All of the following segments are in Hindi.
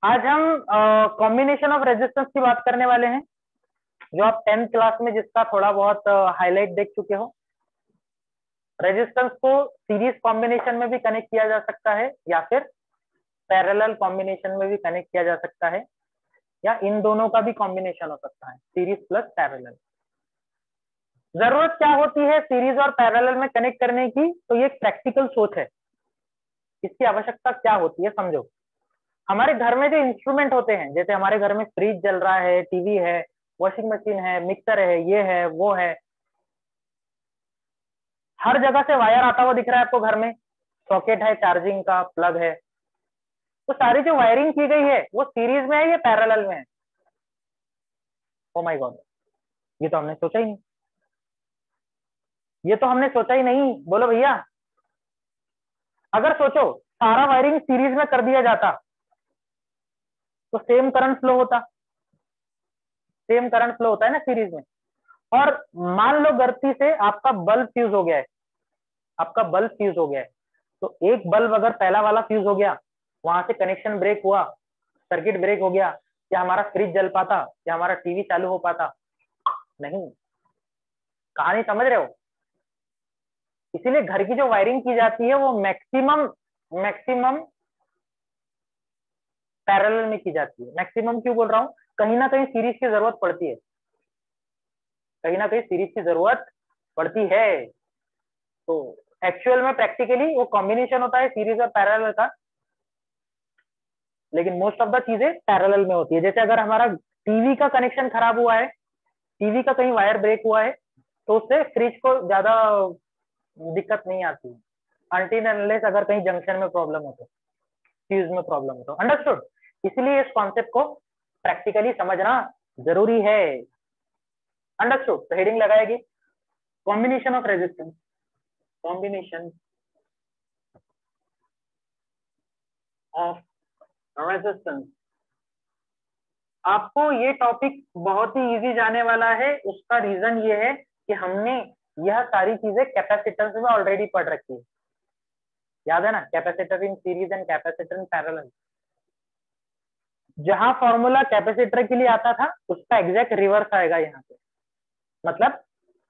आज हम कॉम्बिनेशन ऑफ रेजिस्टेंस की बात करने वाले हैं, जो आप 10th क्लास में जिसका थोड़ा बहुत हाईलाइट देख चुके हो। रेजिस्टेंस को सीरीज कॉम्बिनेशन में भी कनेक्ट किया जा सकता है या फिर पैरेलल कॉम्बिनेशन में भी कनेक्ट किया जा सकता है, या इन दोनों का भी कॉम्बिनेशन हो सकता है, सीरीज प्लस पैरेलल। जरूरत क्या होती है सीरीज और पैरेलल में कनेक्ट करने की? तो ये एक प्रैक्टिकल सोच है। इसकी आवश्यकता क्या होती है समझो। हमारे घर में जो इंस्ट्रूमेंट होते हैं, जैसे हमारे घर में फ्रिज चल रहा है, टीवी है, वॉशिंग मशीन है, मिक्सर है, ये है वो है, हर जगह से वायर आता हुआ दिख रहा है आपको घर में। सॉकेट है, चार्जिंग का प्लग है। तो सारी जो वायरिंग की गई है वो सीरीज में है या पैरेलल में है? ओ माय गॉड, ये तो हमने सोचा ही नहीं। ये तो हमने सोचा ही नहीं, बोलो भैया। अगर सोचो सारा वायरिंग सीरीज में कर दिया जाता तो सेम करंट फ्लो होता। सेम करंट फ्लो होता है ना सीरीज में। और मान लो गलती से आपका बल्ब फ्यूज हो गया है, आपका बल्ब फ्यूज हो गया है, तो एक बल्ब अगर पहला वाला फ्यूज हो गया, वहां से कनेक्शन ब्रेक हुआ, सर्किट ब्रेक हो गया, क्या हमारा फ्रिज जल पाता, क्या हमारा टीवी चालू हो पाता? नहीं। कहानी समझ रहे हो? इसीलिए घर की जो वायरिंग की जाती है वो मैक्सिमम मैक्सिमम पैरेलल में की जाती है। मैक्सिमम क्यों बोल रहा हूँ? कहीं ना कहीं सीरीज की जरूरत पड़ती है, कहीं ना कहीं सीरीज की जरूरत पड़ती है। तो एक्चुअल में प्रैक्टिकली वो कॉम्बिनेशन होता है सीरीज और पैरेलल का, लेकिन मोस्ट ऑफ द चीजें पैरेलल में होती है। जैसे अगर हमारा टीवी का कनेक्शन खराब हुआ है, टीवी का कहीं वायर ब्रेक हुआ है, तो उससे फ्रिज को ज्यादा दिक्कत नहीं आती है, अनटिल अनलेस अगर कहीं जंक्शन में प्रॉब्लम हो तो, फ्यूज में प्रॉब्लम हो तो। अंडरस्टूड? इसलिए इस कॉन्सेप्ट को प्रैक्टिकली समझना जरूरी है। अंडरस्टूड? तो हेडिंग लगाएगी combination of resistance, combination of resistance. आपको ये टॉपिक बहुत ही इजी जाने वाला है। उसका रीजन ये है कि हमने यह सारी चीजें कैपेसिटेंस में ऑलरेडी पढ़ रखी है। याद है ना, capacitor in series and capacitor in parallel. जहां फॉर्मूला कैपेसिटर के लिए आता था उसका एग्जैक्ट रिवर्स आएगा यहाँ पे। मतलब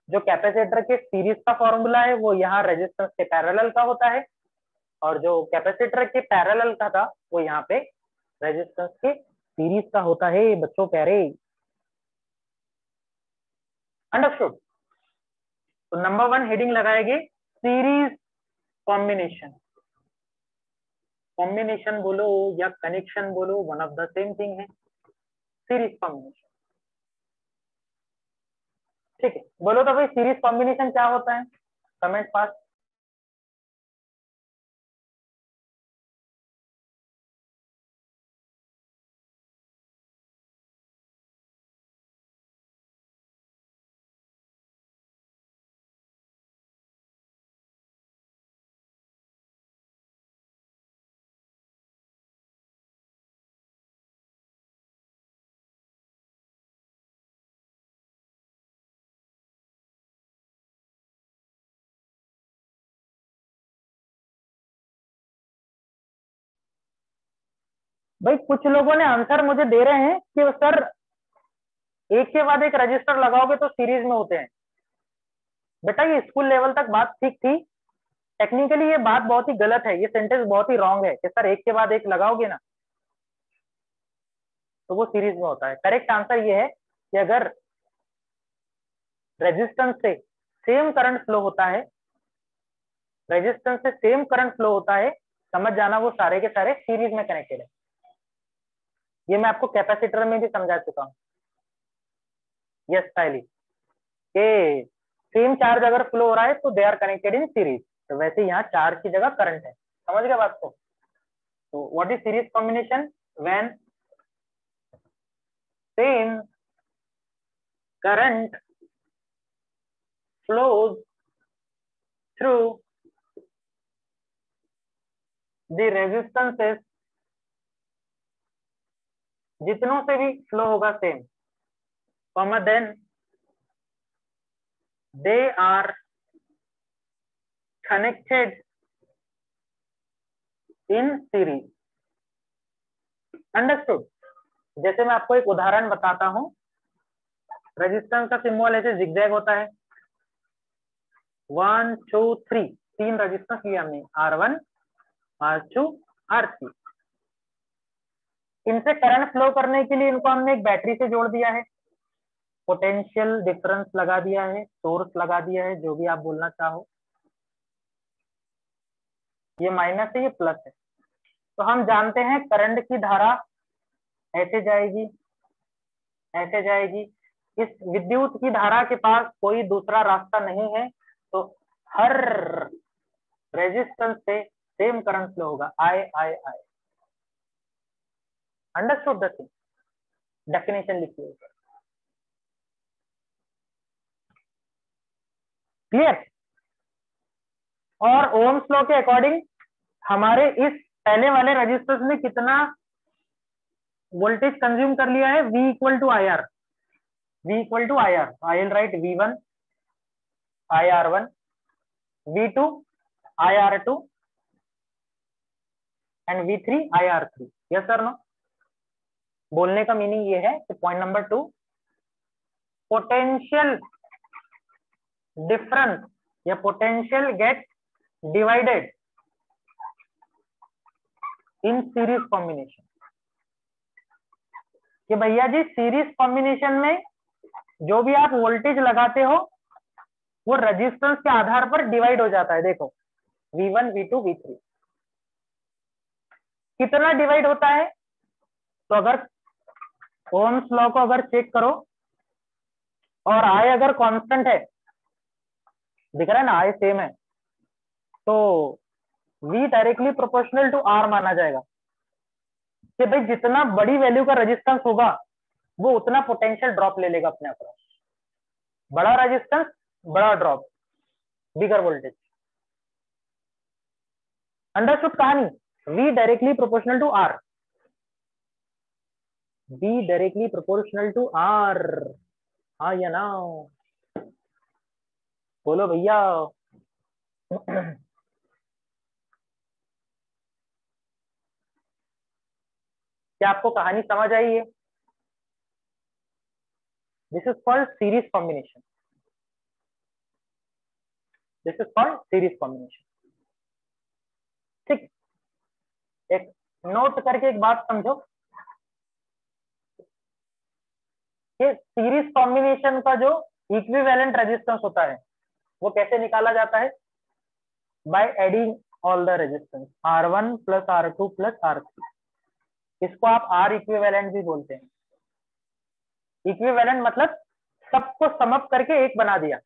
जो कैपेसिटर के सीरीज का फॉर्मूला है वो यहाँ रेजिस्टेंस के पैरेलल का होता है, और जो कैपेसिटर के पैरेलल का था वो यहाँ पे रेजिस्टेंस के सीरीज का होता है। बच्चों प्यारे, अंडरस्टूड? तो नंबर 1 हेडिंग लगाएगी सीरीज कॉम्बिनेशन। कॉम्बिनेशन बोलो या कनेक्शन बोलो, one of the same thing है, सीरीज कॉम्बिनेशन। ठीक है, बोलो तो भाई सीरीज कॉम्बिनेशन क्या होता है? Comment pass. भाई कुछ लोगों ने आंसर मुझे दे रहे हैं कि सर एक के बाद एक रजिस्टर लगाओगे तो सीरीज में होते हैं। बेटा ये स्कूल लेवल तक बात ठीक थी, टेक्निकली ये बात बहुत ही गलत है, ये सेंटेंस बहुत ही रॉन्ग है कि सर एक के बाद एक लगाओगे ना तो वो सीरीज में होता है। करेक्ट आंसर ये है कि अगर रेजिस्टेंस से सेम करंट फ्लो होता है, रेजिस्टेंस से सेम करंट फ्लो होता है, समझ जाना वो सारे के सारे सीरीज में कनेक्टेड है। ये मैं आपको कैपेसिटर में भी समझा चुका हूँ। यस साइली, के सेम चार्ज अगर फ्लो हो रहा है तो they are connected in series. तो वैसे यहाँ चार्ज की जगह करंट है। समझ गया बात को? तो what is series combination? When same current flows through the resistances, जितनों से भी फ्लो होगा same, comma then they are connected in series। Understood. जैसे मैं आपको एक उदाहरण बताता हूं, रेजिस्टेंस का सिंबल ऐसे जिगजैग होता है, 1 2 3, 3 रेजिस्टेंस लिया हमने, R1 R2 R3। इनसे करंट फ्लो करने के लिए इनको हमने एक बैटरी से जोड़ दिया है, पोटेंशियल डिफरेंस लगा दिया है, सोर्स लगा दिया है, जो भी आप बोलना चाहो। ये माइनस है, ये प्लस है। तो हम जानते हैं करंट की धारा ऐसे जाएगी, ऐसे जाएगी। इस विद्युत की धारा के पास कोई दूसरा रास्ता नहीं है, तो हर रेजिस्टेंस से सेम करंट फ्लो होगा, I। Understood the thing? Definition लिखिए, क्लियर? और ओम्स लॉ के अकॉर्डिंग हमारे इस पहले वाले रेजिस्टेंस ने कितना वोल्टेज कंज्यूम कर लिया है, V equal to I R, V equal to I R. I will write V1 IR1, V2 IR2 and V3 IR3। Yes sir no? बोलने का मीनिंग ये है कि पॉइंट नंबर 2, पोटेंशियल डिफरेंस या potential get divided in series combination. कि भैया जी सीरीज कॉम्बिनेशन में जो भी आप वोल्टेज लगाते हो वो रेजिस्टेंस के आधार पर डिवाइड हो जाता है। देखो V1 V2 V3 कितना डिवाइड होता है, तो अगर ओम्स लॉ को अगर चेक करो और I अगर कांस्टेंट है, दिख रहा है ना, I सेम है, तो V directly proportional to R माना जाएगा कि भाई जितना बड़ी वैल्यू का रेजिस्टेंस होगा वो उतना पोटेंशियल ड्रॉप ले लेगा अपने आप। बड़ा रेजिस्टेंस बड़ा ड्रॉप, बिगर वोल्टेज। अंडरस्टूड कहानी? V directly proportional to R, V directly proportional to R। हाँ या ना? बोलो भैया। क्या आपको कहानी समझ आई है? This is called series combination, this is called series combination. ठीक, एक नोट करके एक बात समझो कि सीरीज कॉम्बिनेशन का जो इक्विवेलेंट रेजिस्टेंस होता है वो कैसे निकाला जाता है? By adding all the resistance, R1 plus R2 plus R3। इसको आप R इक्विवेलेंट भी बोलते हैं। इक्विवेलेंट मतलब सबको समअप करके एक बना दिया,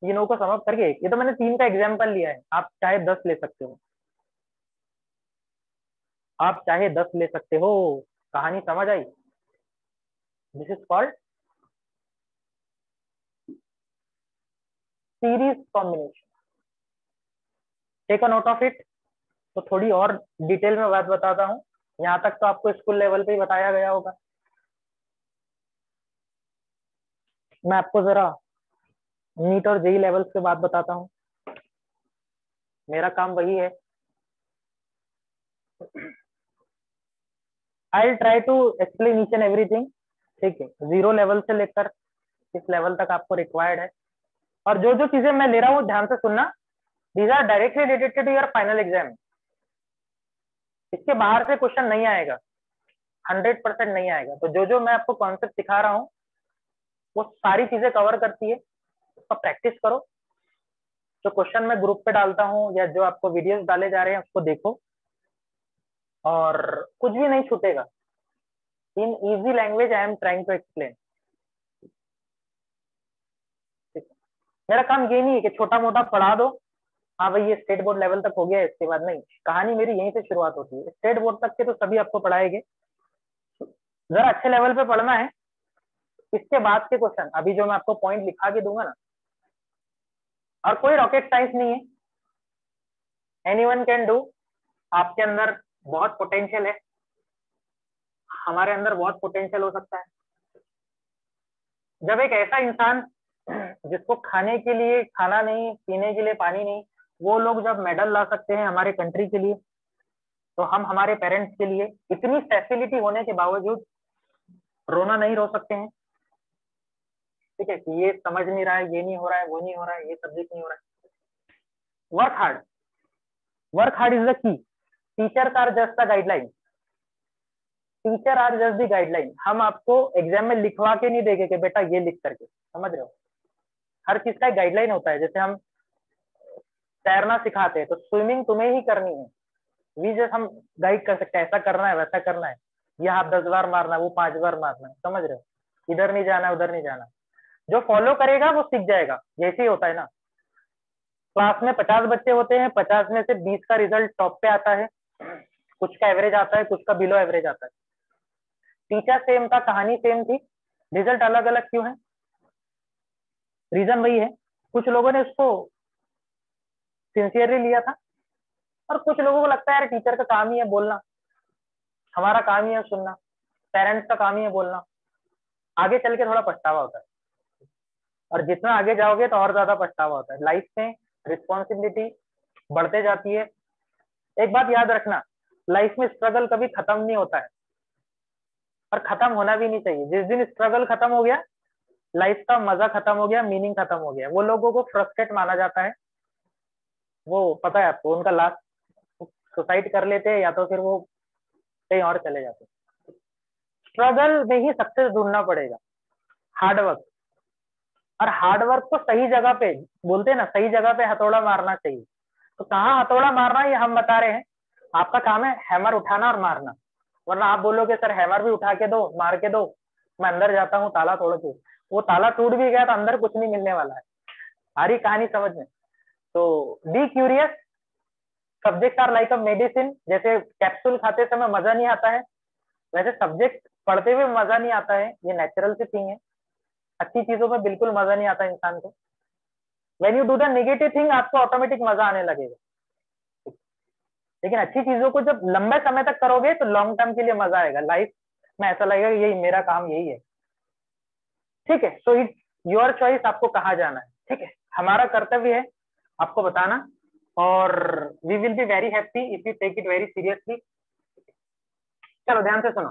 तीनों को समअप करके एक। ये तो मैंने 3 का एग्जांपल लिया है, आप चाहे 10 ले सकते हो, आप चाहे 10 ले सकते हो। कहानी समझ आई? This is called series combination. Take a note of it. तो थोड़ी और डिटेल में बात बताता हूँ, यहाँ तक तो आपको स्कूल लेवल पे ही बताया गया होगा। मैं आपको जरा नीट और जेई लेवल्स पे बात बताता हूँ, मेरा काम वही है। I try to explain each and everything. ठीक है, 0 लेवल से लेकर किस लेवल तक आपको रिक्वायर्ड है, और जो जो चीजें मैं ले रहा हूँ ध्यान से सुनना। These are directly related to your final exam. इसके बाहर से क्वेश्चन नहीं आएगा, 100% नहीं आएगा। तो जो जो मैं आपको कॉन्सेप्ट सिखा रहा हूँ वो सारी चीजें कवर करती है, उसका प्रैक्टिस करो। जो क्वेश्चन मैं ग्रुप पे डालता हूँ या जो आपको वीडियोस डाले जा रहे हैं उसको देखो, और कुछ भी नहीं छूटेगा। In easy language I am trying to explain. मेरा काम ये नहीं है कि छोटा मोटा पढ़ा दो, हाँ भाई ये स्टेट बोर्ड लेवल तक हो गया, इसके बाद नहीं। कहानी मेरी यहीं से शुरुआत होती है। स्टेट बोर्ड तक के तो सभी आपको पढ़ाएंगे, जरा अच्छे लेवल पे पढ़ना है। इसके बाद के क्वेश्चन अभी जो मैं आपको पॉइंट लिखा के दूंगा ना, और कोई रॉकेट साइंस नहीं है, एनीवन कैन डू। आपके अंदर बहुत पोटेंशियल है, हमारे अंदर बहुत पोटेंशियल हो सकता है। जब एक ऐसा इंसान जिसको खाने के लिए खाना नहीं, पीने के लिए पानी नहीं, वो लोग जब मेडल ला सकते हैं हमारे कंट्री के लिए, तो हम हमारे पेरेंट्स के लिए इतनी फैसिलिटी होने के बावजूद रोना नहीं रो सकते हैं? ठीक है, कि ये समझ नहीं रहा है, ये नहीं हो रहा है, वो नहीं हो रहा है, ये सब्जेक्ट नहीं हो रहा है। Work hard, work hard is the key. Teachers are just the guideline, teacher are just the guideline. हम आपको एग्जाम में लिखवा के नहीं देंगे कि बेटा ये लिख करके, समझ रहे हो? हर चीज का एक गाइडलाइन होता है। जैसे हम तैरना सिखाते हैं तो स्विमिंग तुम्हें ही करनी है, वी जस्ट हम गाइड कर सकते हैं, ऐसा करना है, वैसा करना है, ये हाथ 10 बार मारना है, वो 5 बार मारना है, समझ रहे हो? इधर नहीं जाना, उधर नहीं जाना। जो फॉलो करेगा वो सीख जाएगा। जैसे ही होता है ना, क्लास में 50 बच्चे होते हैं, 50 में से 20 का रिजल्ट टॉप पे आता है, कुछ का एवरेज आता है, कुछ का बिलो एवरेज आता है। टीचर सेम था, कहानी सेम थी, रिजल्ट अलग अलग क्यों है? रीजन वही है, कुछ लोगों ने उसको सिंसियरली लिया था और कुछ लोगों को लगता है यार टीचर का काम ही है बोलना, हमारा काम ही है सुनना, पेरेंट्स का काम ही है बोलना। आगे चल के थोड़ा पछतावा होता है, और जितना आगे जाओगे तो और ज्यादा पछतावा होता है। लाइफ में रिस्पॉन्सिबिलिटी बढ़ते जाती है। एक बात याद रखना, लाइफ में स्ट्रगल कभी खत्म नहीं होता है, और खत्म होना भी नहीं चाहिए। जिस दिन स्ट्रगल खत्म हो गया, लाइफ का मजा खत्म हो गया, मीनिंग खत्म हो गया, वो लोगों को फ्रस्ट्रेट माना जाता है। वो पता है आपको, उनका लास्ट सुसाइड कर लेते हैं या तो फिर वो कहीं और चले जाते हैं। स्ट्रगल में ही सक्सेस ढूंढना पड़ेगा, हार्डवर्क। और हार्डवर्क को सही जगह पे बोलते हैं ना, सही जगह पे हथौड़ा मारना चाहिए। तो कहाँ हथौड़ा मारना ये हम बता रहे हैं। आपका काम है हैमर उठाना और मारना, वरना आप बोलोगे सर हैमर भी उठा के दो, मार के दो, मैं अंदर जाता हूँ ताला तोड़ के, वो ताला टूट भी गया तो अंदर कुछ नहीं मिलने वाला है। सारी कहानी समझ में। तो be curious, subject are like a medicine. जैसे कैप्सूल खाते समय मजा नहीं आता है, वैसे सब्जेक्ट पढ़ते हुए मजा नहीं आता है, ये नेचुरल सी थिंग है। अच्छी चीजों में बिल्कुल मजा नहीं आता इंसान को। When you do the negative thing, आपको ऑटोमेटिक मजा आने लगेगा। लेकिन अच्छी चीजों को जब लंबे समय तक करोगे तो लॉन्ग टर्म के लिए मजा आएगा। लाइफ में ऐसा लगेगा यही मेरा काम यही है। ठीक है, सो इट्स योर चॉइस आपको कहाँ जाना है। ठीक है, हमारा कर्तव्य है आपको बताना, और we will be very happy if you take it very seriously. चलो ध्यान से सुनो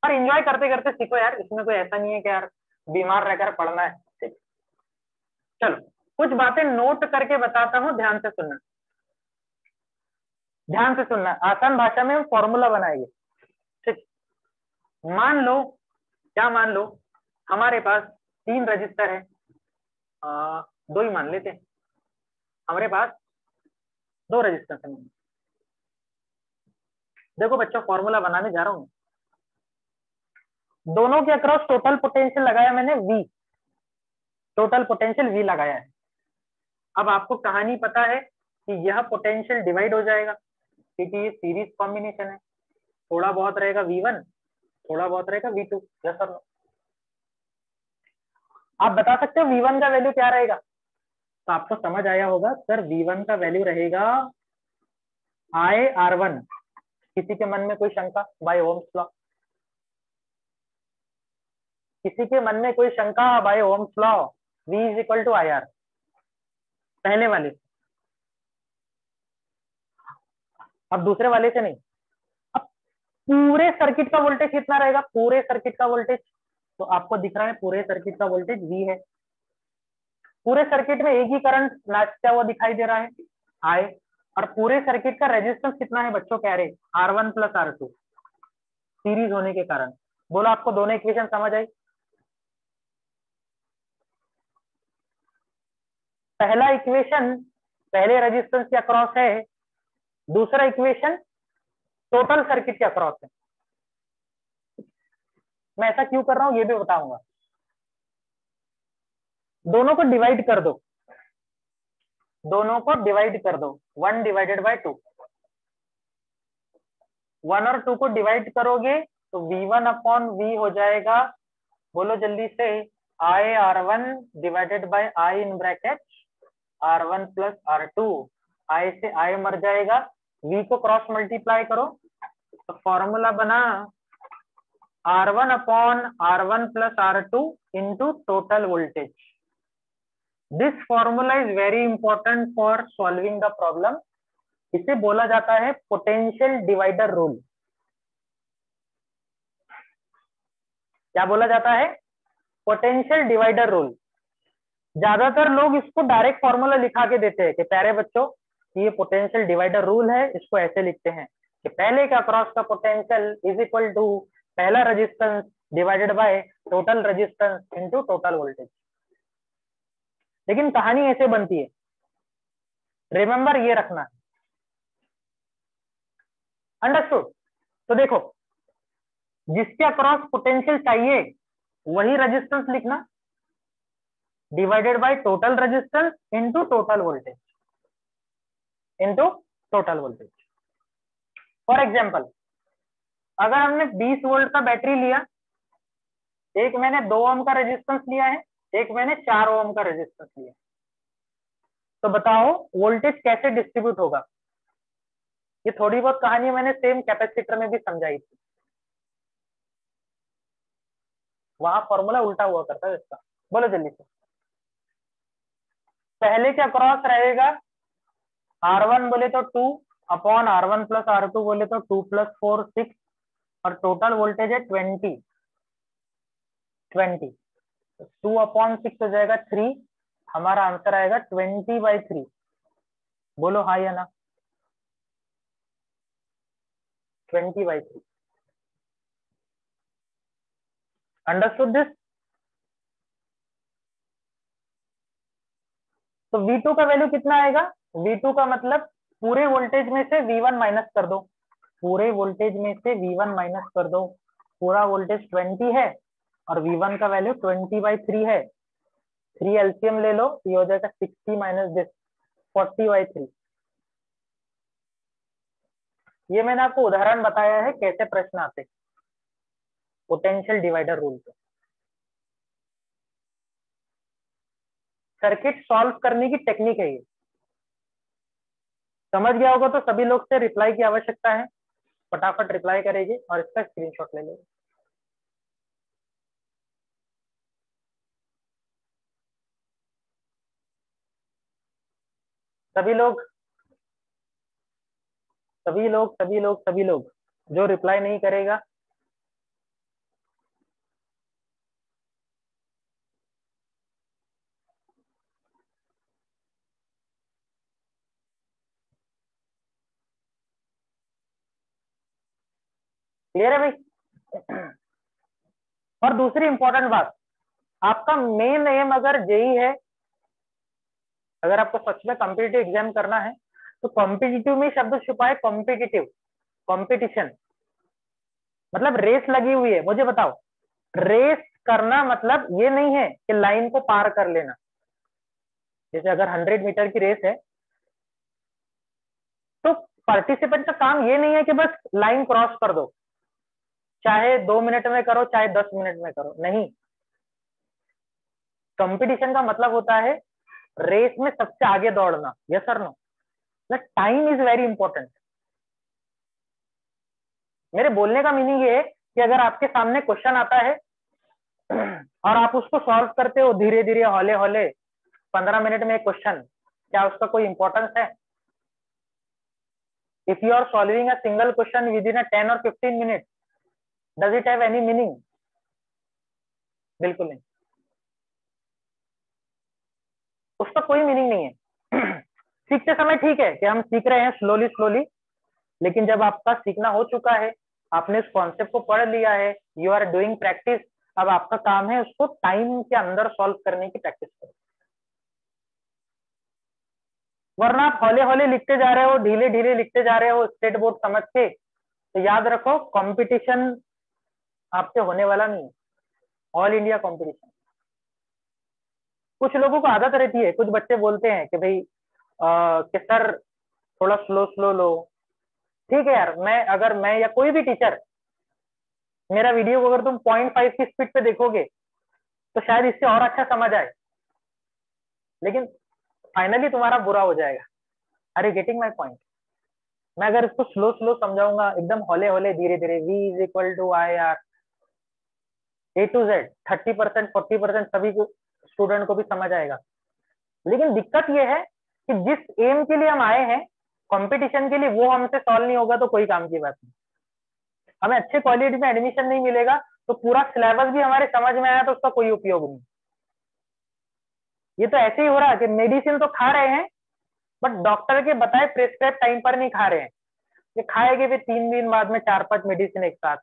और एंजॉय करते करते सीखो यार, इसमें कोई ऐसा नहीं है कि यार बीमार रहकर पढ़ना है। ठीक, चलो कुछ बातें नोट करके बताता हूँ, ध्यान से सुनना, ध्यान से सुनना। आसान भाषा में हम फॉर्मूला बनाएंगे। ठीक, मान लो, क्या मान लो, हमारे पास 3 रजिस्टर है, 2 ही मान लेते हैं, हमारे पास 2 रजिस्टर है। देखो बच्चों, फॉर्मूला बनाने जा रहा हूँ, दोनों के अक्रॉस टोटल पोटेंशियल लगाया मैंने V, टोटल पोटेंशियल V लगाया है। अब आपको कहानी पता है कि यह पोटेंशियल डिवाइड हो जाएगा क्योंकि ये सीरीज कॉम्बिनेशन है। थोड़ा बहुत रहेगा V1, थोड़ा बहुत रहेगा V2। Yes sir no? आप बता सकते हो V1 का वैल्यू क्या रहेगा? तो आपको समझ आया होगा सर, V1 का वैल्यू रहेगा IR1। किसी के मन में कोई शंका? बाय ओम्स लॉ, किसी के मन में कोई शंका? By Ohm's law V is equal to IR, पहले वाले। अब दूसरे वाले से नहीं। अब पूरे सर्किट का वोल्टेज कितना रहेगा? पूरे सर्किट का वोल्टेज तो आपको दिख रहा है, पूरे सर्किट का वोल्टेज V है। पूरे सर्किट में एक ही करंट नाचता हुआ दिखाई दे रहा है, I। और पूरे सर्किट का रेजिस्टेंस कितना है बच्चों? कह रहे R1 प्लस R2, सीरीज होने के कारण। बोलो आपको दोनों इक्वेशन समझ आई? पहला इक्वेशन पहले रेजिस्टेंस के अक्रॉस है, दूसरा इक्वेशन टोटल सर्किट के अक्रॉस है। मैं ऐसा क्यों कर रहा हूं ये भी बताऊंगा। दोनों को डिवाइड कर दो, दोनों को डिवाइड कर दो, 1 डिवाइडेड बाय 2। 1 और 2 को डिवाइड करोगे तो V1 अपॉन V हो जाएगा, बोलो जल्दी से, IR1 divided by I in bracket R1 plus R2। I से I मर जाएगा, V को क्रॉस मल्टीप्लाई करो तो फॉर्मूला बना R1 upon R1 plus R2 into total voltage. This formula is very important for solving the problem इसे बोला जाता है पोटेंशियल डिवाइडर रूल। क्या बोला जाता है? Potential divider rule. ज्यादातर लोग इसको डायरेक्ट फॉर्मूला लिखा के देते हैं कि प्यारे बच्चों ये पोटेंशियल डिवाइडर रूल है, इसको ऐसे लिखते हैं कि पहले का क्रॉस का पोटेंशियल इज इक्वल टू पहला resistance divided by total resistance into total voltage. लेकिन कहानी ऐसे बनती है, रिमेंबर ये रखना। अंडरस्टूड? तो देखो, जिसके अक्रॉस पोटेंशियल चाहिए वही रेजिस्टेंस लिखना, divided by total resistance into total voltage, into total voltage. For example, अगर हमने 20 वोल्ट का बैटरी लिया, एक मैंने 2 ओम का रेजिस्टेंस लिया है, एक मैंने 4 ओम का रेजिस्टेंस लिया, तो बताओ वोल्टेज कैसे डिस्ट्रीब्यूट होगा? ये थोड़ी बहुत कहानी मैंने सेम कैपेसिटर में भी समझाई थी, वहां फॉर्मूला उल्टा हुआ करता है इसका। बोलो जल्दी से। पहले के अक्रॉस रहेगा R1 बोले तो 2 अपॉन R1 प्लस R2 बोले तो 2 प्लस 4 6, और टोटल वोल्टेज है 20। 2 अपॉन 6 हो जाएगा 3, हमारा आंसर आएगा 20/3। बोलो हाँ या ना? 20/3। Understood this? तो V2 का वैल्यू कितना आएगा? V2 का मतलब पूरे वोल्टेज में से V1 माइनस कर दो, पूरे वोल्टेज में से V1 माइनस कर दो। पूरा वोल्टेज 20 है और V1 का वैल्यू 20/3 है। 3 एलसीएम ले लो, ये हो जाएगा 60 माइनस दिस 40/3। ये मैंने आपको उदाहरण बताया है कैसे प्रश्न आते पोटेंशियल डिवाइडर रूल पे। सर्किट सॉल्व करने की टेक्निक है ये। समझ गया होगा तो सभी लोग से रिप्लाई की आवश्यकता है, फटाफट रिप्लाई करेंगे और इसका स्क्रीनशॉट ले लेंगे। सभी लोग सभी लोग सभी लोग सभी लोग जो रिप्लाई नहीं करेगा, क्लियर है भाई? और दूसरी इंपॉर्टेंट बात, आपका मेन एम अगर जेई है, अगर आपको सच में कॉम्पिटिटिव एग्जाम करना है, तो कॉम्पिटिटिव में शब्द छुपा है कॉम्पिटिटिव, कॉम्पिटिशन मतलब रेस लगी हुई है। मुझे बताओ, रेस करना मतलब ये नहीं है कि लाइन को पार कर लेना। जैसे अगर 100 मीटर की रेस है, तो पार्टिसिपेंट का काम ये नहीं है कि बस लाइन क्रॉस कर दो, चाहे 2 मिनट में करो चाहे 10 मिनट में करो, नहीं। कंपटीशन का मतलब होता है रेस में सबसे आगे दौड़ना। यस और no? Time is very important. मेरे बोलने का मीनिंग ये है कि अगर आपके सामने क्वेश्चन आता है और आप उसको सॉल्व करते हो धीरे धीरे हौले हौले 15 मिनट में एक क्वेश्चन, क्या उसका कोई इंपॉर्टेंस है? If you are solving a single question within 10 और 15 minute, does it have any meaning? बिल्कुल नहीं, उसका कोई मीनिंग नहीं है। सीखते समय ठीक है कि हम सीख रहे हैं स्लोली स्लोली, लेकिन जब आपका सीखना हो चुका है, आपने उस कॉन्सेप्ट को पढ़ लिया है, यू आर डूइंग प्रैक्टिस, अब आपका काम है उसको टाइम के अंदर सॉल्व करने की प्रैक्टिस करो। वरना आप हौले हौले लिखते जा रहे हो, ढीले ढीले लिखते जा रहे हो स्टेट बोर्ड समझ के, तो याद रखो कंपटीशन आपसे होने वाला नहीं है, ऑल इंडिया कंपटीशन। कुछ लोगों को आदत रहती है, कुछ बच्चे बोलते हैं कि भाई कि सर थोड़ा स्लो स्लो लो। ठीक है यार, मैं या कोई भी टीचर, मेरा वीडियो को अगर तुम 0.5 की स्पीड पे देखोगे तो शायद इससे और अच्छा समझ आए, लेकिन फाइनली तुम्हारा बुरा हो जाएगा। Are you getting my point? मैं अगर इसको स्लो स्लो समझाऊंगा, एकदम हौले हौले धीरे धीरे, V is equal to I R A to Z 30% 40% सभी को स्टूडेंट को भी समझ आएगा। लेकिन दिक्कत यह है कि जिस एम के लिए हम आए हैं कंपटीशन के लिए वो हमसे सॉल्व नहीं होगा तो कोई काम की बात नहीं। हमें अच्छे क्वालिटी में एडमिशन नहीं मिलेगा तो पूरा सिलेबस भी हमारे समझ में आया तो उसका कोई उपयोग नहीं। ये तो ऐसे ही हो रहा है कि मेडिसिन तो खा रहे हैं बट डॉक्टर के बताए प्रिस्क्राइब टाइम पर नहीं खा रहे हैं, ये खाएंगे भी 3 दिन बाद में 4-5 मेडिसिन एक साथ।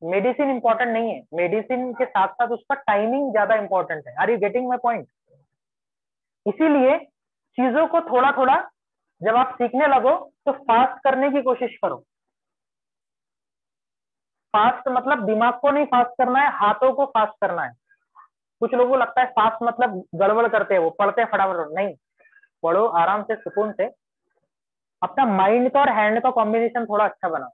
मेडिसिन इंपॉर्टेंट नहीं है, मेडिसिन के साथ साथ उसका टाइमिंग ज्यादा इंपॉर्टेंट है। Are you getting my point? इसीलिए चीजों को थोड़ा थोड़ा जब आप सीखने लगो तो फास्ट करने की कोशिश करो। फास्ट मतलब दिमाग को नहीं फास्ट करना है, हाथों को फास्ट करना है। कुछ लोगों को लगता है फास्ट मतलब गड़बड़ करते हैं, वो पढ़ते हैं फटाफट। नहीं, पढ़ो आराम से सुकून से, अपना माइंड का और हैंड का कॉम्बिनेशन थोड़ा अच्छा बनाओ।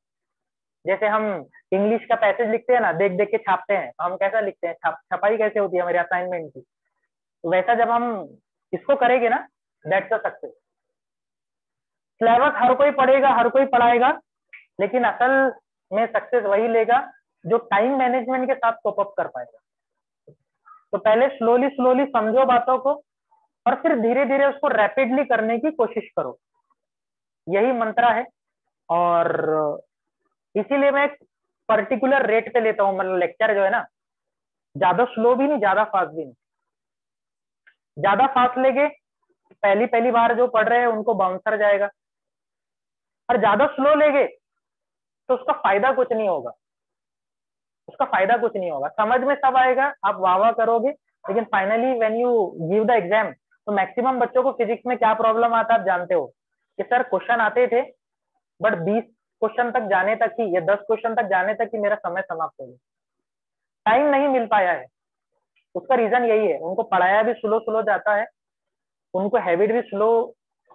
जैसे हम इंग्लिश का पैसेज लिखते हैं ना, देख देख के छापते हैं, तो हम कैसा लिखते हैं, छपाई कैसे होती है हमारी असाइनमेंट की, तो वैसा जब हम इसको करेंगे ना, दैट्स अ सक्सेस। सिलेबस हर कोई पढ़ेगा, हर कोई पढ़ाएगा, लेकिन असल में सक्सेस वही लेगा जो टाइम मैनेजमेंट के साथ कोप अप कर पाएगा। तो पहले स्लोली स्लोली समझो बातों को और फिर धीरे धीरे उसको रैपिडली करने की कोशिश करो, यही मंत्रा है। और इसीलिए मैं एक पर्टिकुलर रेट पे लेता हूँ, मतलब लेक्चर जो है ना, ज्यादा स्लो भी नहीं ज्यादा फास्ट भी नहीं। ज्यादा फास्ट लेके पहली पहली बार जो पढ़ रहे हैं उनको बाउंसर जाएगा, और ज्यादा स्लो लेगे तो उसका फायदा कुछ नहीं होगा, उसका फायदा कुछ नहीं होगा। समझ में सब आएगा, आप वाह वाह करोगे, लेकिन finally when you give the exam, तो मैक्सिमम बच्चों को फिजिक्स में क्या प्रॉब्लम आता है आप जानते हो, कि सर क्वेश्चन आते थे बट 20 क्वेश्चन तक जाने तक ही या 10 क्वेश्चन तक जाने तक ही मेरा समय समाप्त हो गया, टाइम नहीं मिल पाया है। उसका रीजन यही है, उनको पढ़ाया भी स्लो स्लो जाता है, उनको हैबिट भी स्लो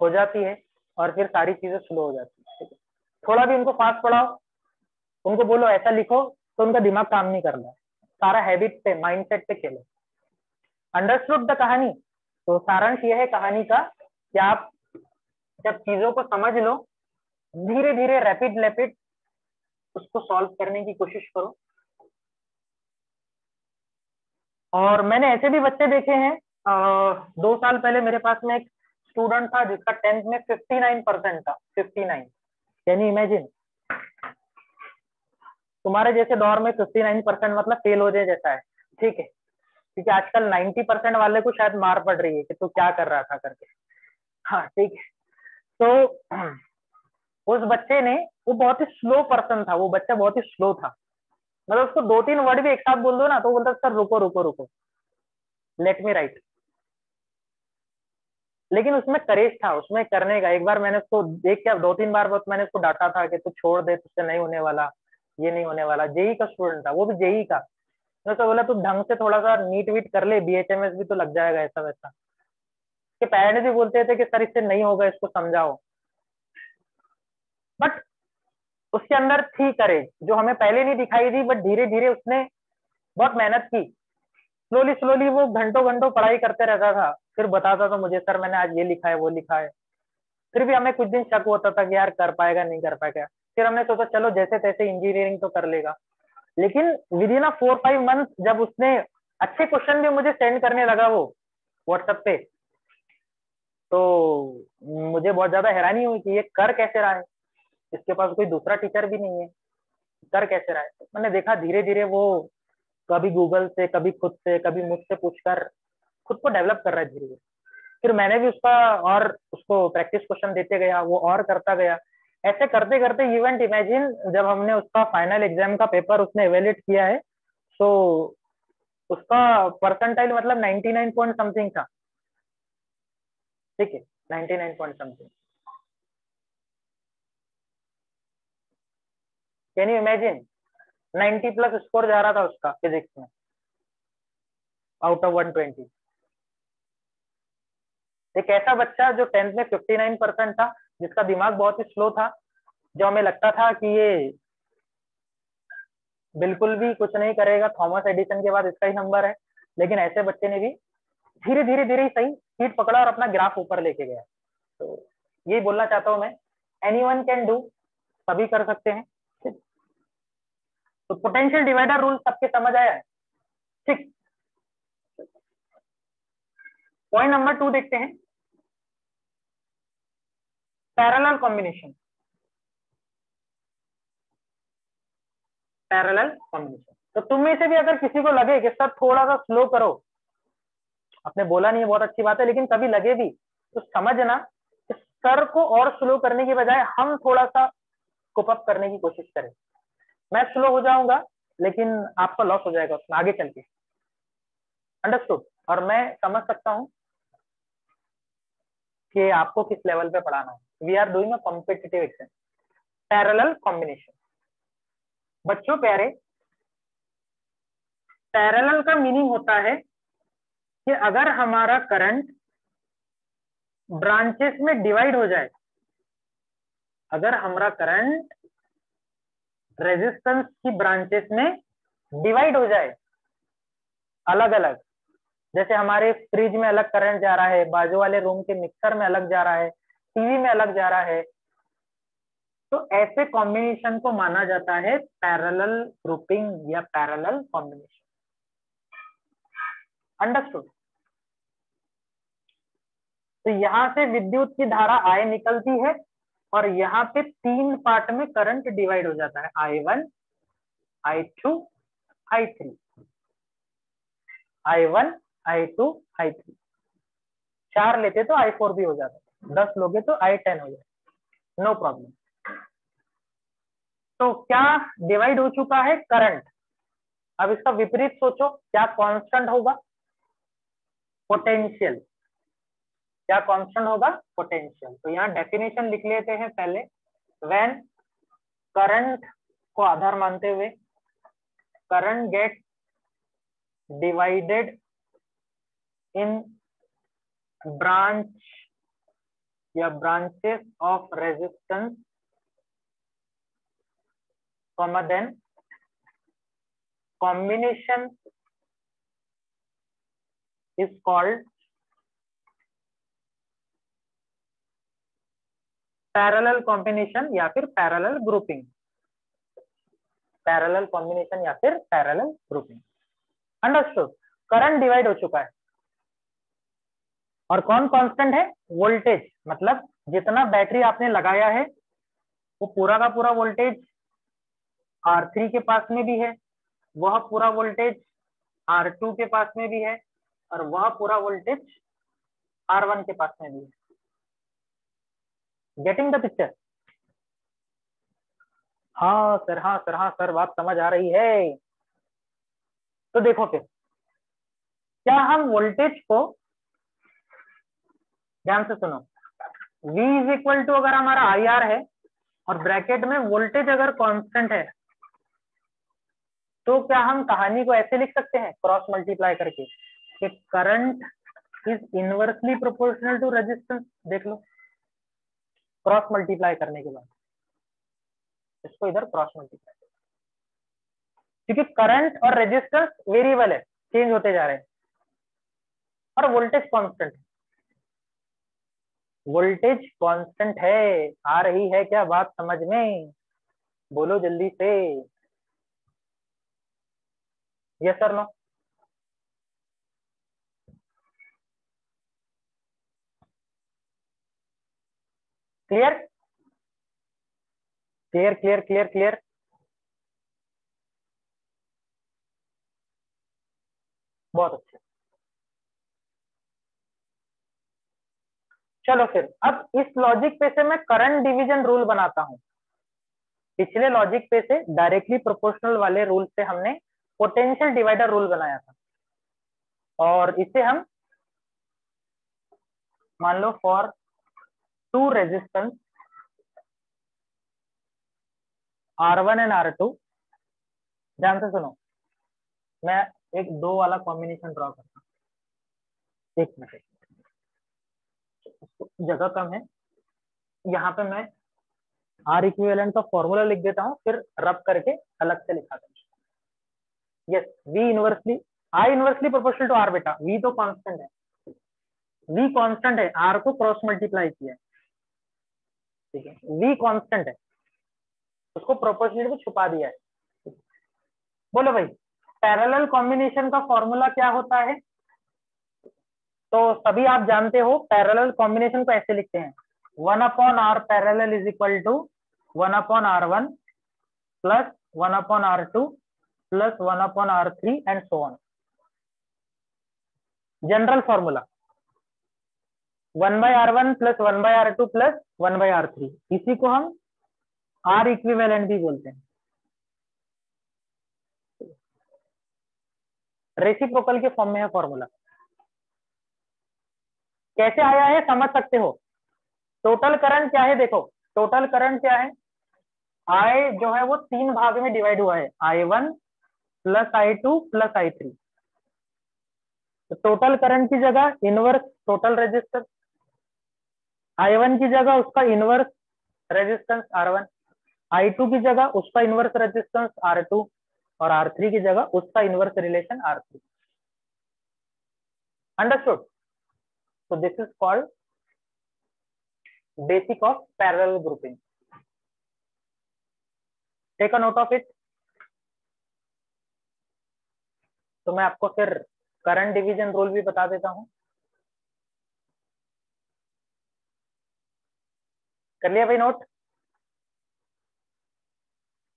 हो जाती है, और फिर सारी चीजें स्लो हो जाती है। ठीक है, थोड़ा भी उनको फास्ट पढ़ाओ, उनको बोलो ऐसा लिखो, तो उनका दिमाग काम नहीं कर रहा है, सारा हैबिट पे माइंडसेट पे खेलो। अंडरस्टूड द कहानी? तो सारांश यह है कहानी का कि आप जब चीजों को समझ लो, धीरे धीरे रैपिड रैपिड उसको सॉल्व करने की कोशिश करो। और मैंने ऐसे भी बच्चे देखे हैं, 2 साल पहले मेरे पास में एक स्टूडेंट था जिसका 10th में 59% था। 59, कैन यू इमेजिन? तुम्हारे जैसे दौर में 59% मतलब फेल हो जाए जैसा है। ठीक है, क्योंकि आजकल 90% वाले को शायद मार पड़ रही है कि तू क्या कर रहा था करके। हाँ ठीक है, तो उस बच्चे ने, वो बहुत ही स्लो पर्सन था, वो बच्चा बहुत ही स्लो था, मतलब उसको 2-3 वर्ड भी एक साथ बोल दो ना तो बोलता सर रुको रुको रुको, लेट मी राइट। लेकिन उसमें करेज था, उसमें करने का। एक बार मैंने उसको देख के, 2-3 बार बहुत मैंने उसको डांटा था कि तू छोड़ दे, तुझसे नहीं होने वाला, ये नहीं होने वाला। जेई का स्टूडेंट था, वो भी जेई का। मैंने तो बोला तू ढंग से थोड़ा सा नीट वीट कर ले, बीएचएमएस भी तो लग जाएगा ऐसा वैसा। के पेरेंट्स भी बोलते थे कि सर इससे नहीं होगा, इसको समझाओ। बट उसके अंदर थी करेज जो हमें पहले नहीं दिखाई दी, बट धीरे धीरे उसने बहुत मेहनत की। स्लोली स्लोली वो घंटों घंटों पढ़ाई करते रहता था, फिर बताता था मुझे सर मैंने आज ये लिखा है वो लिखा है। फिर भी हमें कुछ दिन शक होता था कि यार कर पाएगा नहीं कर पाएगा। फिर हमने सोचा चलो जैसे तैसे इंजीनियरिंग तो कर लेगा। लेकिन विद इन 4-5 मंथ जब उसने अच्छे क्वेश्चन भी मुझे सेंड करने लगा वो व्हाट्सएप पे, तो मुझे बहुत ज्यादा हैरानी हुई कि ये कर कैसे रहा है, इसके पास कोई दूसरा टीचर भी नहीं है, कर कैसे रहा है। तो मैंने देखा धीरे धीरे वो कभी गूगल से, कभी खुद से, कभी मुझसे पूछकर खुद को डेवलप कर रहा है धीरे धीरे। फिर मैंने भी उसका और उसको प्रैक्टिस क्वेश्चन देते गया, वो और करता गया। ऐसे करते करते इवेंट इमेजिन जब हमने उसका फाइनल एग्जाम का पेपर उसने एवेल्यूएट किया है, तो उसका परसेंटाइल मतलब 99 पॉइंट समथिंग था। ठीक है, 99 point something. Can you imagine? 90 plus score जा रहा था उसका फिजिक्स में आउट ऑफ 120। एक ऐसा बच्चा जो 10th में 59% था, जिसका दिमाग बहुत ही स्लो था, जो हमें लगता था कि ये बिल्कुल भी कुछ नहीं करेगा, थॉमस एडिसन के बाद इसका ही नंबर है। लेकिन ऐसे बच्चे ने भी धीरे धीरे धीरे ही सही सीट पकड़ा और अपना ग्राफ ऊपर लेके गया। तो यही बोलना चाहता हूँ मैं, एनीवन कैन डू, सभी कर सकते हैं। तो पोटेंशियल डिवाइडर रूल सबके समझ आया है? ठीक, पॉइंट नंबर 2 देखते हैं। Parallel combination, parallel combination. तो तुम में से भी अगर किसी को लगे कि सर थोड़ा सा स्लो करो, आपने बोला नहीं है बहुत अच्छी बात है, लेकिन कभी लगे भी तो समझना कि सर को और स्लो करने की बजाय हम थोड़ा सा कोप अप करने की कोशिश करें। मैं स्लो हो जाऊंगा लेकिन आपका लॉस हो जाएगा उसमें आगे चल के। अंडरस्टूड? और मैं समझ सकता हूं कि आपको किस लेवल पे पढ़ाना है। We are doing a competitive exam, parallel combination. बच्चों प्यारे, पैरेलल का मीनिंग होता है कि अगर हमारा करंट ब्रांचेस में डिवाइड हो जाए, अगर हमारा करंट रेजिस्टेंस की ब्रांचेस में डिवाइड हो जाए अलग अलग, जैसे हमारे फ्रिज में अलग करंट जा रहा है, बाजू वाले रूम के मिक्सर में अलग जा रहा है, टीवी में अलग जा रहा है, तो ऐसे कॉम्बिनेशन को माना जाता है पैरेलल ग्रुपिंग या पैरेलल कॉम्बिनेशन। अंडरस्टूड? तो यहां से विद्युत की धारा I निकलती है और यहाँ पे 3 पार्ट में करंट डिवाइड हो जाता है, I1, I2, I3, I1, I2, I3। 4 लेते तो I4 भी हो जाता, 10 लोगे तो I10 हो जाए, नो प्रॉब्लम। तो क्या डिवाइड हो चुका है? करंट। अब इसका विपरीत सोचो, क्या कांस्टेंट होगा? पोटेंशियल। क्या कांस्टेंट होगा? पोटेंशियल। तो यहाँ डेफिनेशन लिख लेते हैं पहले। व्हेन करंट को आधार मानते हुए current get divided in branch या branches of resistance, then combination is called parallel combination या फिर पैरेलल ग्रुपिंग। पैरेलल कॉम्बिनेशन या फिर parallel grouping. Understood? Current divide हो चुका है और कौन कांस्टेंट है? वोल्टेज। मतलब जितना बैटरी आपने लगाया है वो पूरा का पूरा वोल्टेज R3 के पास में भी है, वह पूरा वोल्टेज R2 के पास में भी है, और वह पूरा वोल्टेज R1 के पास में भी है। Getting the picture? हाँ सर, हाँ सर, हाँ सर, बात समझ आ रही है। तो देखो फिर, क्या हम वोल्टेज को, ध्यान से सुनो, V इज इक्वल टू अगर हमारा IR है और ब्रैकेट में वोल्टेज अगर कांस्टेंट है, तो क्या हम कहानी को ऐसे लिख सकते हैं क्रॉस मल्टीप्लाई करके कि current is inversely proportional to resistance? देख लो, क्रॉस मल्टीप्लाई करने के बाद इसको इधर क्रॉस मल्टीप्लाई, क्योंकि करंट और रेजिस्टेंस वेरिएबल है, चेंज होते जा रहे हैं, और वोल्टेज कांस्टेंट है। वोल्टेज कांस्टेंट है। आ रही है क्या बात समझ में? बोलो जल्दी से, यस और no? Clear clear clear clear clear? बहुत अच्छे। चलो फिर, अब इस लॉजिक पे से मैं करंट डिवीजन रूल बनाता हूं। पिछले लॉजिक पे से डायरेक्टली प्रोपोर्शनल वाले रूल से हमने पोटेंशियल डिवाइडर रूल बनाया था, और इसे हम मान लो for two resistance R1 and R2। ध्यान से सुनो, मैं एक 2 वाला कॉम्बिनेशन ड्रॉ करता हूँ। एक मिनट, जगह कम है, यहाँ पे मैं R इक्विवेलेंट का फॉर्मूला लिख देता हूँ, फिर रब करके अलग से लिखा था। Yes, V inversely, I inversely proportional to R। बेटा V तो कांस्टेंट है, V कांस्टेंट है, R को क्रॉस मल्टीप्लाई किया है, ठीक है, V कांस्टेंट है, उसको प्रोपोर्शनल में छुपा दिया है। बोलो भाई, पैरेलल कॉम्बिनेशन का फॉर्मूला क्या होता है? तो सभी आप जानते हो पैरेलल कॉम्बिनेशन को ऐसे लिखते हैं, 1 upon R parallel is equal to 1 upon R1 plus 1 upon R2 plus 1 upon R3 and so on. General formula 1 by R1 plus 1 by R2 plus 1 by R3, इसी को हम R इक्विवेलेंट भी बोलते हैं। रेसिप्रोकल के फॉर्म में है फॉर्मूला। कैसे आया है समझ सकते हो। टोटल करंट क्या है, देखो टोटल करंट क्या है, I जो है वो 3 भाग में डिवाइड हुआ है, I1 plus I2 plus I3। तो टोटल करंट की जगह इनवर्स टोटल रेजिस्टेंस, I1 की जगह उसका इनवर्स रेजिस्टेंस R1, I2 की जगह उसका इनवर्स रेजिस्टेंस R2 और R3 की जगह उसका inverse relation R3। Understood? So this is called basic of parallel grouping. Take a note of it. तो मैं आपको फिर करंट डिवीजन रूल भी बता देता हूं। कर लिया भाई नोट?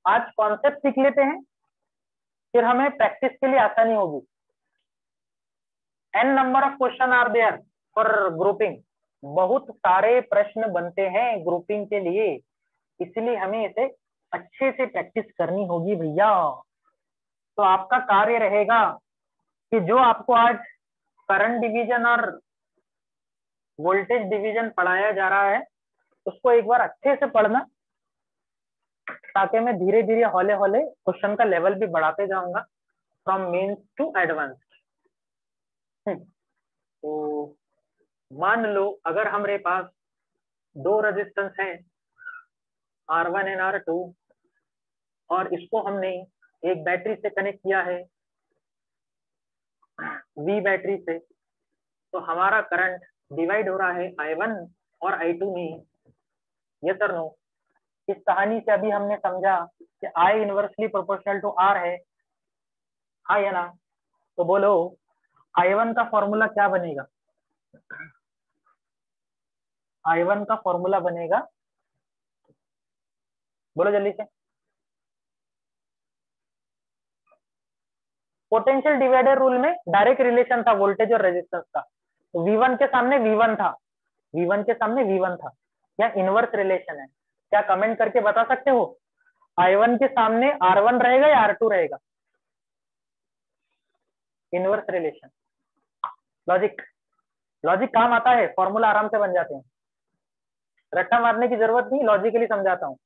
आज कॉन्सेप्ट सीख लेते हैं, फिर हमें प्रैक्टिस के लिए आसानी होगी। n number of question are there for grouping, बहुत सारे प्रश्न बनते हैं ग्रुपिंग के लिए, इसलिए हमें इसे अच्छे से प्रैक्टिस करनी होगी भैया। तो आपका कार्य रहेगा कि जो आपको आज करंट डिवीजन और वोल्टेज डिवीजन पढ़ाया जा रहा है उसको एक बार अच्छे से पढ़ना, ताकि मैं धीरे धीरे हौले हौले क्वेश्चन का लेवल भी बढ़ाते जाऊंगा फ्रॉम मेंस टू एडवांस। तो मान लो अगर हमारे पास दो रेजिस्टेंस है R1 एंड R2 और इसको हमने एक बैटरी से कनेक्ट किया है V बैटरी से, तो हमारा करंट डिवाइड हो रहा है I1 और I2 में। यस और नो? इस कहानी से अभी हमने समझा कि I inversely proportional to R है, हाँ या ना? तो बोलो I1 का फॉर्मूला क्या बनेगा? I1 का फॉर्मूला बनेगा, बोलो जल्दी से। पोटेंशियल डिवाइडर रूल में डायरेक्ट रिलेशन था वोल्टेज और रेजिस्टेंस का, तो V1 के सामने V1 था, V1 के सामने V1 था, या इनवर्स रिलेशन है? क्या कमेंट करके बता सकते हो? I1 के सामने R1 रहेगा या R2 रहेगा? Inverse relation. लॉजिक, लॉजिक काम आता है, फॉर्मूला आराम से बन जाते हैं, रट्टा मारने की जरूरत नहीं, लॉजिकली समझाता हूं।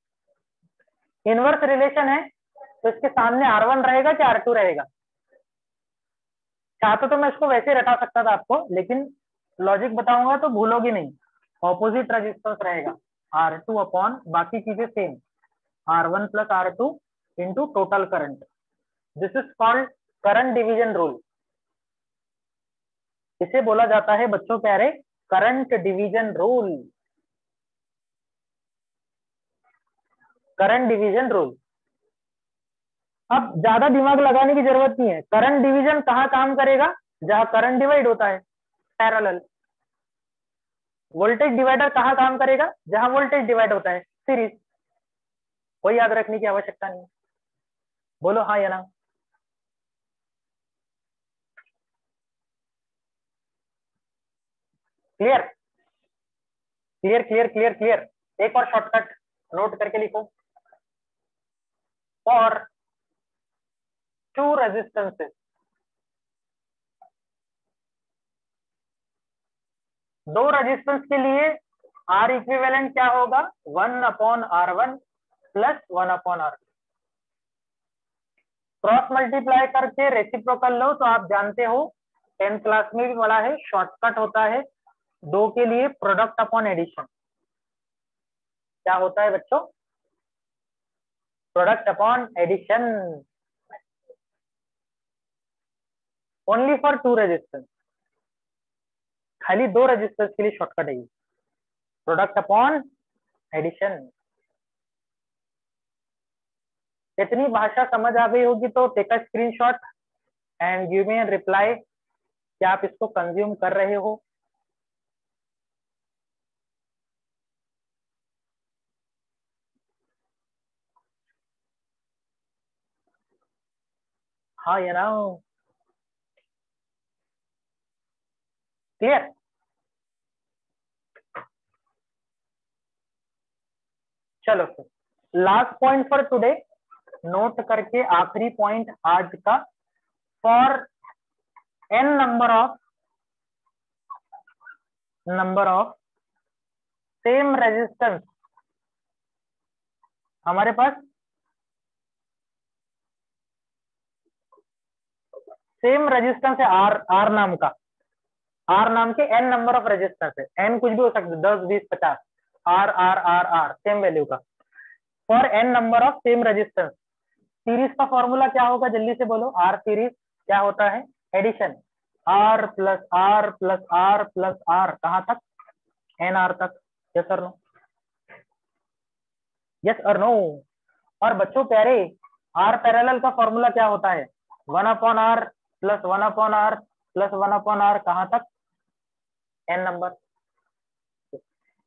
इनवर्स रिलेशन है तो इसके सामने R1 रहेगा कि R2 रहेगा? चाहते तो मैं इसको वैसे रटा सकता था आपको, लेकिन लॉजिक बताऊंगा तो भूलोगी नहीं। ऑपोजिट रेजिस्टेंस रहेगा R2 अपॉन बाकी चीजें same, R1 plus R2 into total current. This is called current division rule. इसे बोला जाता है बच्चों प्यारे current division rule. Current division rule. अब ज्यादा दिमाग लगाने की जरूरत नहीं है। करंट डिवीजन कहाँ काम करेगा? जहां करंट डिवाइड होता है, पैरेलल। वोल्टेज डिवाइडर कहाँ काम करेगा? जहां वोल्टेज डिवाइड होता है, सीरीज। कोई याद रखने की आवश्यकता नहीं। बोलो हाँ या ना? Clear clear clear clear clear. एक और शॉर्टकट नोट करके लिखो। फॉर टू रेजिस्टेंसेस, दो रेजिस्टेंस के लिए आर इक्विवेलेंट क्या होगा? 1 upon R1 plus 1 upon R2। Cross multiply करके रेसिप्रोकल लो तो आप जानते हो, 10th क्लास में भी पढ़ा है, शॉर्टकट होता है दो के लिए प्रोडक्ट अपॉन एडिशन। क्या होता है बच्चों? Product upon addition. Only for two resistance, खाली दो रेजिस्टेंस के लिए शॉर्टकट है ये, प्रोडक्ट अपॉन एडिशन। इतनी भाषा समझ आ गई होगी तो take a screenshot and give me an reply कि आप इसको कंज्यूम कर रहे हो। हाँ ये ना, क्लियर। चलो फिर last point for today, note करके आखिरी पॉइंट आज का, for n number of same resistance, हमारे पास सेम रेजिस्टेंस है आर नाम का, आर नाम के n नंबर ऑफ रेजिस्टेंस है, n कुछ भी हो सकता है, 10 20 50, R R R R same value का, for n number of same resistance. Series का फॉर्मूला क्या होगा, जल्दी से बोलो। आर सीरीज क्या होता है, addition, R plus R plus R plus R, कहाँ तक, एन आर तक। यस और नो, यस और नो। और बच्चों प्यारे, आर पैरेलल का फॉर्मूला क्या होता है, 1/r plus 1/r plus 1/r, कहाँ तक, एन नंबर।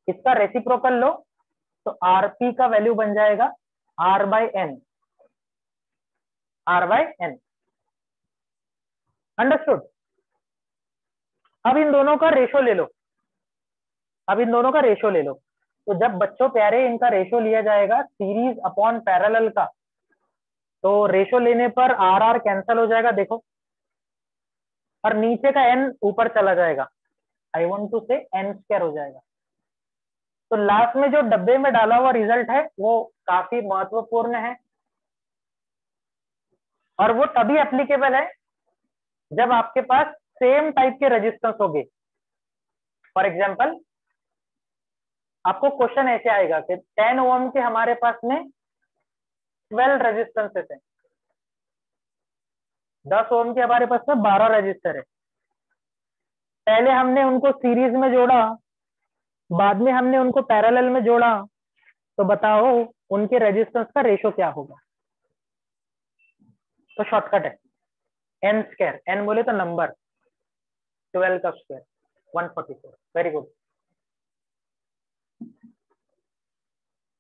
इसका रेसिप्रोकल लो तो आरपी का वैल्यू बन जाएगा R by N, R by N. Understood. अब इन दोनों का रेशो ले लो, अब इन दोनों का रेशो ले लो। तो जब बच्चों प्यारे इनका रेशो लिया जाएगा सीरीज अपॉन पैरेलल का, तो रेशो लेने पर आर आर कैंसिल हो जाएगा, देखो, और नीचे का एन ऊपर चला जाएगा, आई वांट टू से एन स्क्वायर हो जाएगा। तो लास्ट में जो डब्बे में डाला हुआ रिजल्ट है वो काफी महत्वपूर्ण है, और वो तभी एप्लीकेबल है जब आपके पास सेम टाइप के रेजिस्टेंस होंगे। फॉर एग्जांपल आपको क्वेश्चन ऐसे आएगा कि 10 ओम के हमारे पास में 12 रेजिस्टेंसेस है, 10 ओम के हमारे पास में 12 रजिस्टर है। पहले हमने उनको सीरीज में जोड़ा, बाद में हमने उनको पैरेलल में जोड़ा, तो बताओ उनके रेजिस्टेंस का रेशो क्या होगा। तो शॉर्टकट है एन स्क्वायर, एन बोले तो नंबर, 12 का स्क्वायर 144। वेरी गुड,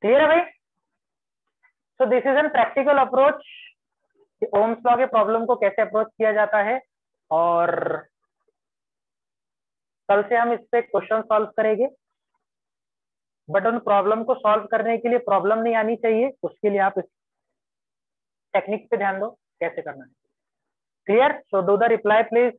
क्लियर है भाई। So this is an practical approach, Ohm's law के प्रॉब्लम को कैसे अप्रोच किया जाता है, और कल से हम इस पे क्वेश्चन सॉल्व करेंगे। बट उन प्रॉब्लम को सॉल्व करने के लिए प्रॉब्लम नहीं आनी चाहिए, उसके लिए आप इस टेक्निक पे ध्यान दो कैसे करना है। Clear. So do the reply please.